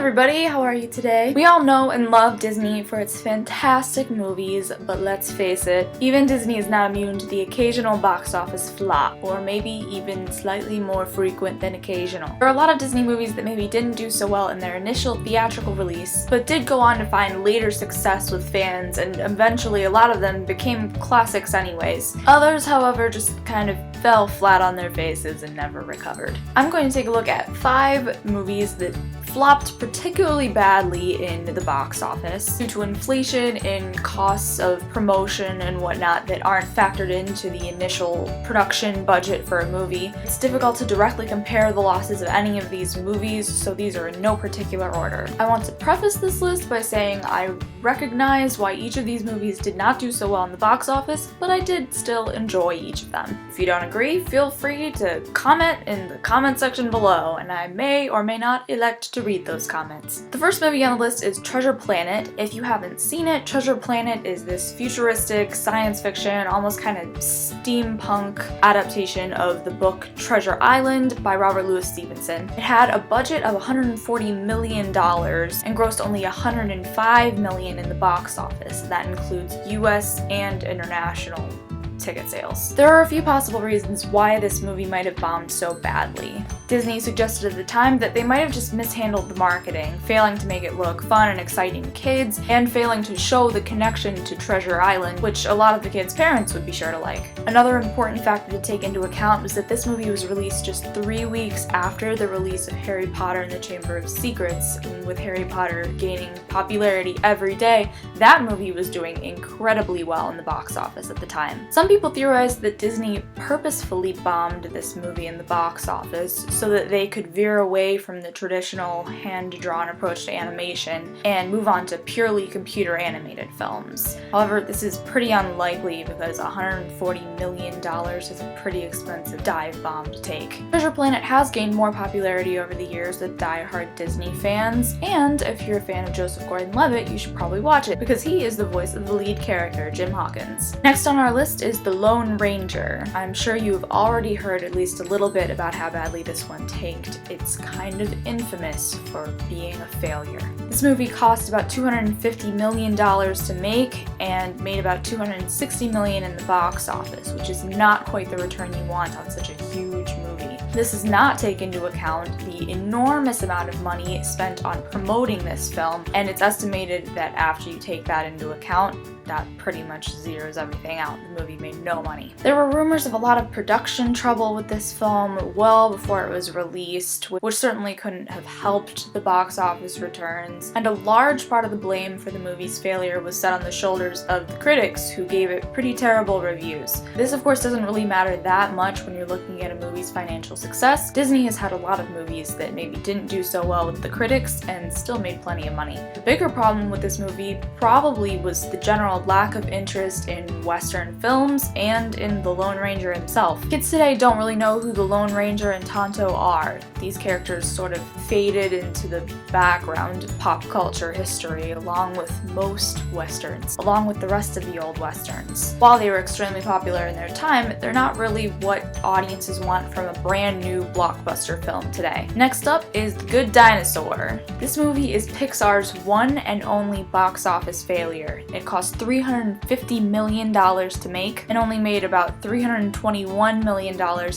everybody, how are you today? We all know and love Disney for its fantastic movies, but let's face it, even Disney is not immune to the occasional box office flop, or maybe even slightly more frequent than occasional. There are a lot of Disney movies that maybe didn't do so well in their initial theatrical release, but did go on to find later success with fans, and eventually a lot of them became classics anyways. Others, however, just kind of fell flat on their faces and never recovered. I'm going to take a look at 5 movies that flopped particularly badly in the box office due to inflation in costs of promotion and whatnot that aren't factored into the initial production budget for a movie. It's difficult to directly compare the losses of any of these movies, so these are in no particular order. I want to preface this list by saying I recognize why each of these movies did not do so well in the box office, but I did still enjoy each of them. If you don't agree, feel free to comment in the comment section below, and I may or may not elect to read those comments. The first movie on the list is Treasure Planet. If you haven't seen it, Treasure Planet is this futuristic science fiction, almost kind of steampunk adaptation of the book Treasure Island by Robert Louis Stevenson. It had a budget of $140 million and grossed only $105 million in the box office. That includes US and international ticket sales. There are a few possible reasons why this movie might have bombed so badly. Disney suggested at the time that they might have just mishandled the marketing, failing to make it look fun and exciting to kids, and failing to show the connection to Treasure Island, which a lot of the kids' parents would be sure to like. Another important factor to take into account was that this movie was released just 3 weeks after the release of Harry Potter and the Chamber of Secrets, and with Harry Potter gaining popularity every day, that movie was doing incredibly well in the box office at the time. Some people theorized that Disney purposefully bombed this movie in the box office so that they could veer away from the traditional hand-drawn approach to animation and move on to purely computer-animated films. However, this is pretty unlikely because $140 million is a pretty expensive dive bomb to take. Treasure Planet has gained more popularity over the years with die-hard Disney fans, and if you're a fan of Joseph Gordon-Levitt, you should probably watch it because he is the voice of the lead character, Jim Hawkins. Next on our list is The Lone Ranger. I'm sure you've already heard at least a little bit about how badly this one tanked. It's kind of infamous for being a failure. This movie cost about $250 million to make and made about $260 million in the box office, which is not quite the return you want on such a huge movie. This does not take into account the enormous amount of money spent on promoting this film, and it's estimated that after you take that into account, that pretty much zeroes everything out. The movie made no money. There were rumors of a lot of production trouble with this film well before it was released, which certainly couldn't have helped the box office returns, and a large part of the blame for the movie's failure was set on the shoulders of the critics, who gave it pretty terrible reviews. This of course doesn't really matter that much when you're looking at a movie's financial success. Disney has had a lot of movies that maybe didn't do so well with the critics and still made plenty of money. The bigger problem with this movie probably was the general lack of interest in Western films and in the Lone Ranger himself. Kids today don't really know who the Lone Ranger and Tonto are. These characters sort of faded into the background of pop culture history along with most Westerns, along with the rest of the old Westerns. While they were extremely popular in their time, they're not really what audiences want from a brand new blockbuster film today. Next up is The Good Dinosaur. This movie is Pixar's one and only box office failure. It cost $350 million to make and only made about $321 million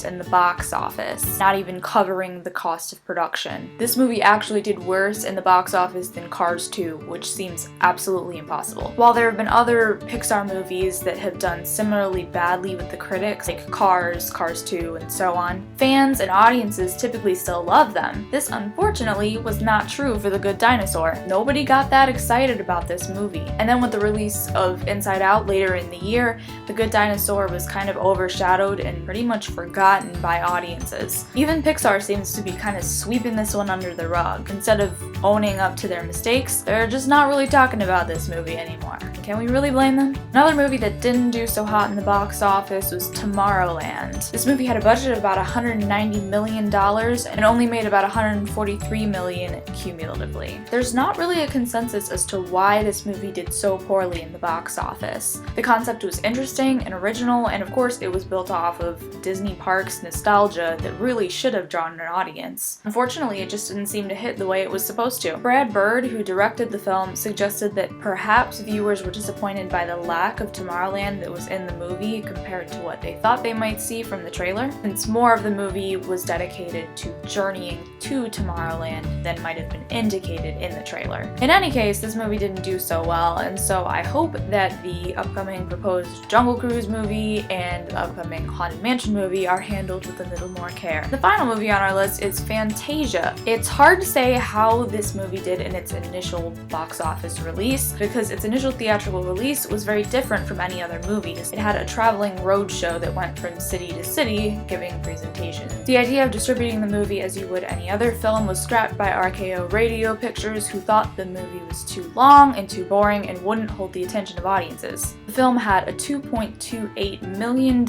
in the box office, not even covering the cost of production. This movie actually did worse in the box office than Cars 2, which seems absolutely impossible. While there have been other Pixar movies that have done similarly badly with the critics, like Cars, Cars 2, and so on, fans and audiences typically still love them. This unfortunately was not true for The Good Dinosaur. Nobody got that excited about this movie. And then with the release of Inside Out later in the year, The Good Dinosaur was kind of overshadowed and pretty much forgotten by audiences. Even Pixar seems to be kind of sweeping this one under the rug. Instead of owning up to their mistakes, they're just not really talking about this movie anymore. Can we really blame them? Another movie that didn't do so hot in the box office was Tomorrowland. This movie had a budget of about $190 million and only made about $143 million cumulatively. There's not really a consensus as to why this movie did so poorly in the box office. The concept was interesting and original, and of course it was built off of Disney Parks nostalgia that really should have drawn an audience. Unfortunately, it just didn't seem to hit the way it was supposed to. Brad Bird, who directed the film, suggested that perhaps viewers were disappointed by the lack of Tomorrowland that was in the movie compared to what they thought they might see from the trailer, since more of the movie was dedicated to journeying to Tomorrowland than might have been indicated in the trailer. In any case, this movie didn't do so well, and so I hope that the upcoming proposed Jungle Cruise movie and the upcoming Haunted Mansion movie are handled with a little more care. The final movie on our list is Fantasia. It's hard to say how this movie did in its initial box office release because its initial theatrical release was very different from any other movies. It had a traveling roadshow that went from city to city giving presentations. The idea of distributing the movie as you would any other film was scrapped by RKO Radio Pictures, who thought the movie was too long and too boring and wouldn't hold the attention of audiences. The film had a $2.28 million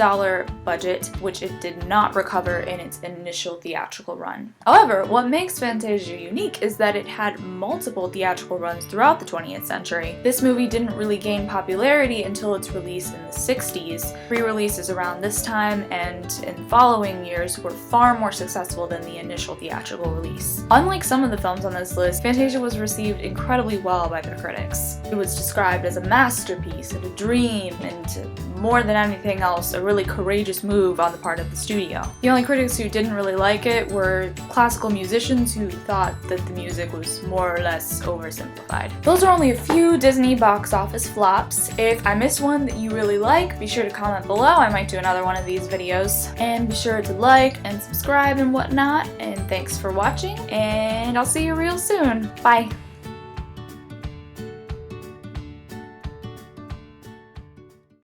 budget, which it did not recover in its initial theatrical run. However, what makes Fantasia unique is that it had multiple theatrical runs throughout the 20th century. This movie didn't really gain popularity until its release in the 60s. Pre-releases around this time and in following years were far more successful than the initial theatrical release. Unlike some of the films on this list, Fantasia was received incredibly well by the critics. It was described as a masterpiece and a dream, and more than anything else, a really courageous move on the part of the studio. The only critics who didn't really like it were classical musicians who thought that the music was more or less oversimplified. Those are only a few Disney box office flops. If I missed one that you really like, be sure to comment below. I might do another one of these videos. And be sure to like and subscribe and whatnot. And thanks for watching, and I'll see you real soon. Bye!